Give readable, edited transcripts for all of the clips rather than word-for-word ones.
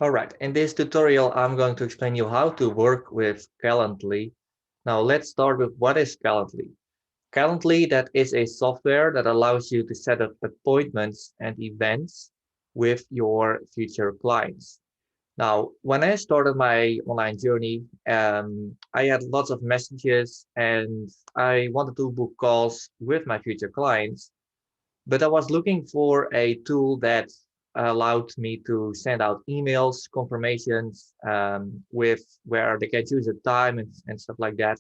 All right, in this tutorial, I'm going to explain you how to work with Calendly. Now, let's start with what is Calendly. Calendly, that is a software that allows you to set up appointments and events with your future clients. Now, when I started my online journey, I had lots of messages and I wanted to book calls with my future clients. But I was looking for a tool that allowed me to send out emails, confirmations with where they can choose a time and stuff like that.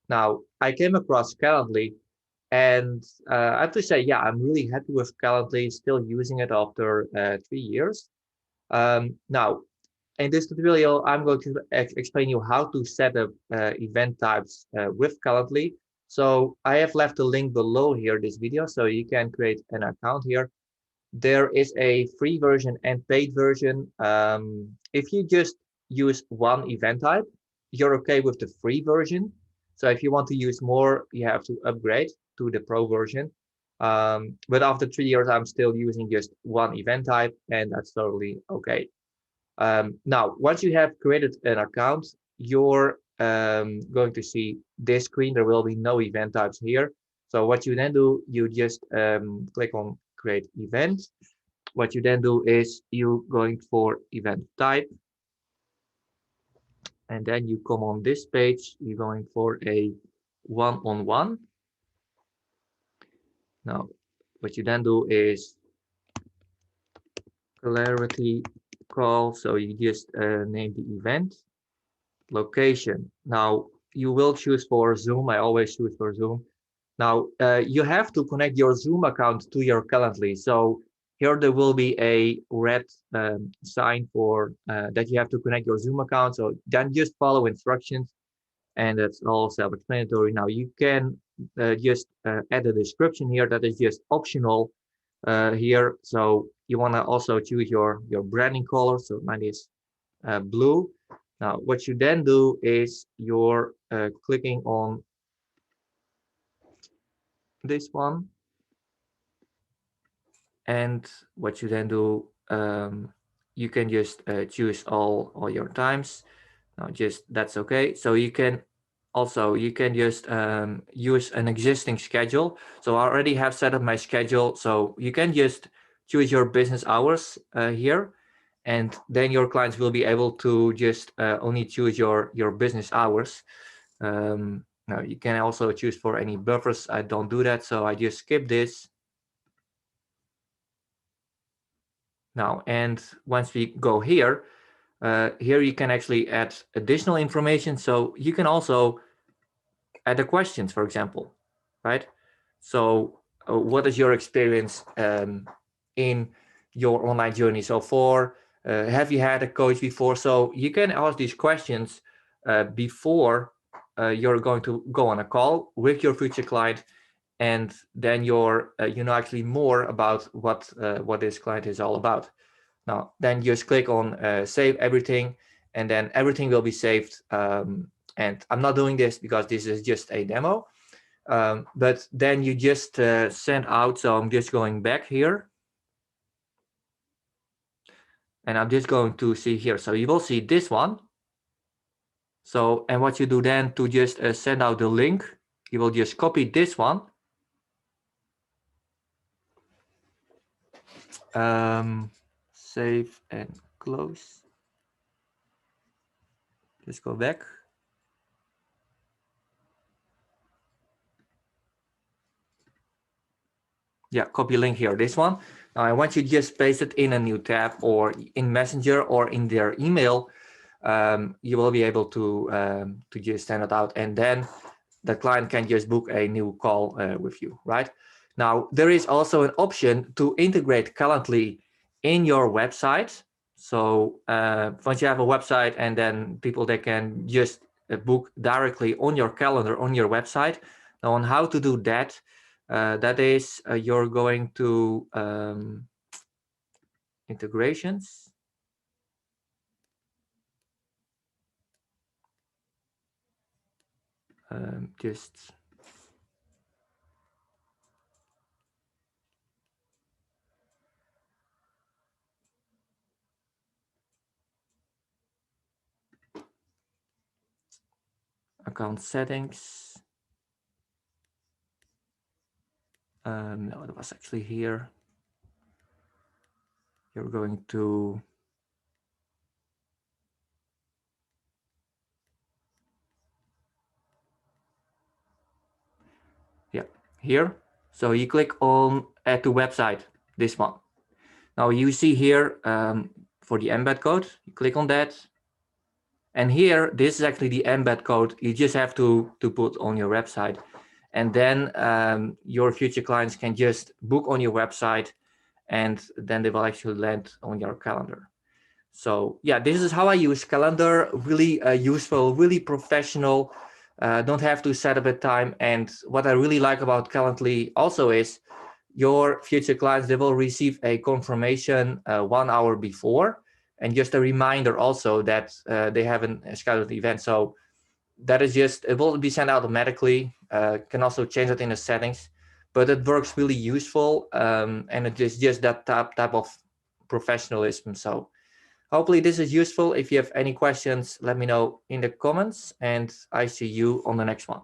Now, I came across Calendly and I have to say, yeah, I'm really happy with Calendly, still using it after 3 years. Now, in this tutorial, I'm going to explain you how to set up event types with Calendly. So I have left a link below here, this video, so you can create an account here. There is a free version and paid version. If you just use one event type, you're okay with the free version. So if you want to use more, you have to upgrade to the pro version. But after 3 years, I'm still using just one event type, and that's totally okay. Now, once you have created an account, you're going to see this screen. There will be no event types here. So what you then do, you just click on create event. What you then do is you going for event type, and then you come on this page, you're going for a one-on-one. Now, what you then do is clarity call. So you just name the event. Location. Now, you will choose for Zoom. I always choose for Zoom. Now, you have to connect your Zoom account to your Calendly. So here there will be a red sign for that you have to connect your Zoom account. So then just follow instructions, and that's all self-explanatory. Now, you can just add a description here that is just optional here. So you want to also choose your branding color. So mine is blue. Now, what you then do is you're clicking on this one, and what you then do, you can just choose all your times. Now, just that's okay. So you can also you can just use an existing schedule. So I already have set up my schedule, so you can just choose your business hours here, and then your clients will be able to just only choose your business hours. Now you can also choose for any buffers. I don't do that, so I just skip this. Now, and once we go here, here you can actually add additional information. So you can also add the questions, for example, right? So what is your experience in your online journey so far? Have you had a coach before? So you can ask these questions before you're going to go on a call with your future client, and then you know actually more about what this client is all about. Now, then just click on save everything, and then everything will be saved. And I'm not doing this because this is just a demo. But then you just send out. So I'm just going back here, and I'm just going to see here. So you will see this one. So, and what you do then to just send out the link, you will just copy this one. Save and close. Just go back. Yeah, copy link here, this one. Now I want you to just paste it in a new tab or in Messenger or in their email. You will be able to just send it out, and then the client can just book a new call with you, right? Now, there is also an option to integrate Calendly in your website. So once you have a website, and then people, they can just book directly on your calendar on your website. Now, on how to do that, that is you're going to integrations. Just account settings. No, it was actually here. You're going to here. So you click on add to website, this one. Now you see here for the embed code, you click on that. And here, this is actually the embed code you just have to put on your website. And then your future clients can just book on your website, and then they will actually land on your calendar. So yeah, this is how I use calendar. Really useful, really professional. Don't have to set up a time. And what I really like about Calendly also is your future clients, they will receive a confirmation 1 hour before, and just a reminder also that they have a scheduled event. So that is just, it will be sent automatically. Can also change that in the settings, but it works really useful, and it is just that type of professionalism. So hopefully this is useful. If you have any questions, let me know in the comments, and I see you on the next one.